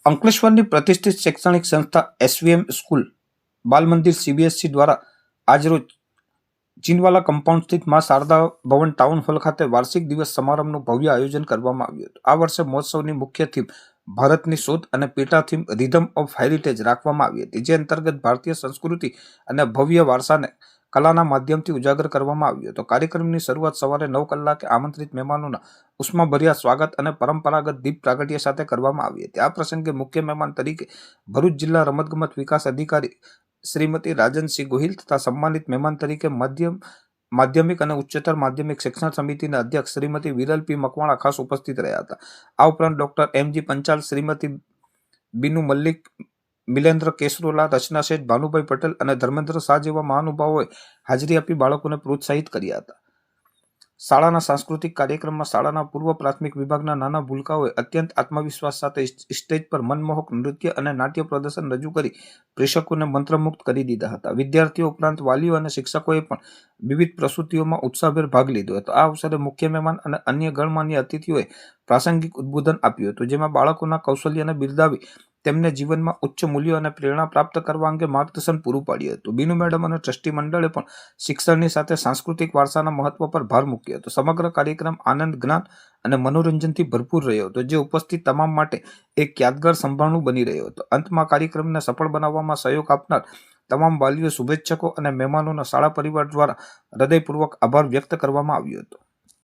અંકલેશ્વરની પ્રતિષ્ઠિત શૈક્ષણિક સંસ્થા એસવીએમ સ્કૂલ બાલ મંદિર સીબીએસઈ દ્વારા આજરોજ ચીનવાલા કમ્પાઉન્ડ સ્થિત મા શારદા ભવન ટાઉન હોલ ખાતે વાર્ષિક દિવસ સમારંભનું ભવ્ય આયોજન કરવામાં આવ્યું હતું। આ વર્ષે મહોત્સવની મુખ્ય થીમ ભારતની શોધ અને પેટા થીમ રિધમ ઓફ હેરિટેજ રાખવામાં આવી હતી, જે અંતર્ગત ભારતીય સંસ્કૃતિ અને ભવ્ય વારસાને કલાના માધ્યમથી ઉજાગર કરવામાં આવ્યો હતો। કાર્યક્રમની શરૂઆત સવારે 9 કલાકે આમંત્રિત મહેમાનોના ઉષ્માભર્યા સ્વાગત અને પરંપરાગત દીપ પ્રાગટ્ય સાથે કરવામાં આવી હતી। આ પ્રસંગે મુખ્ય મહેમાન તરીકે ભરૂચ જિલ્લા રમતગમત વિકાસ અધિકારી શ્રીમતી રાજનસિંહ ગોહિલ તથા સન્માનિત મહેમાન તરીકે માધ્યમિક અને ઉચ્ચતર માધ્યમિક શિક્ષણ સમિતિના અધ્યક્ષ શ્રીમતી વિરલ પી મકવાણા ખાસ ઉપસ્થિત રહ્યા હતા। આ ઉપરાંત ડોક્ટર એમજી પંચાલ, શ્રીમતી બીનુ મલ્લિક, મિલેન્દ્ર કેસરોલા, રચના શેઠ, ભાનુભાઈ પટેલ અને ધર્મેન્દ્ર શાહ જેવા મહાનુભાવોએ હાજરી આપી બાળકોને પ્રોત્સાહિત કર્યા હતા। શાળાના સાંસ્કૃતિક કાર્યક્રમમાં શાળાના પૂર્વ પ્રાથમિક વિભાગના નાના ભૂલકાઓએ અત્યંત આત્મવિશ્વાસ સાથે સ્ટેજ પર મનમોહક નૃત્ય અને નાટ્ય પ્રદર્શન રજૂ કરી પ્રેક્ષકોને મંત્રમુગ્ધ કરી દીધા હતા। વિદ્યાર્થીઓ ઉપરાંત વાલીઓ અને શિક્ષકોએ પણ વિવિધ પ્રસ્તુતિઓમાં ઉત્સાહભેર ભાગ લીધો હતો। આ અવસરે મુખ્ય મહેમાન અને અન્ય ગણમાન્ય અતિથિઓએ પ્રાસંગિક ઉદ્બોધન આપ્યું હતું, જેમાં બાળકોના કૌશલ્યને બિરદાવી તેમને જીવનમાં ઉચ્ચ મૂલ્યો અને પ્રેરણા પ્રાપ્ત કરવા અંગે માર્ગદર્શન પૂરું પાડ્યું હતું। બીનુ મેડમ અને ટ્રસ્ટી મંડળે પણ શિક્ષણની સાથે સાંસ્કૃતિક વારસાના મહત્વ પર ભાર મૂક્યો હતો। સમગ્ર કાર્યક્રમ આનંદ, જ્ઞાન અને મનોરંજનથી ભરપૂર રહ્યો હતો, જે ઉપસ્થિત તમામ માટે એક યાદગાર સંભાળણું બની રહ્યો હતો। અંતમાં કાર્યક્રમને સફળ બનાવવામાં સહયોગ આપનાર તમામ વાલીઓ, શુભેચ્છકો અને મહેમાનોનો શાળા પરિવાર દ્વારા હૃદયપૂર્વક આભાર વ્યક્ત કરવામાં આવ્યો હતો।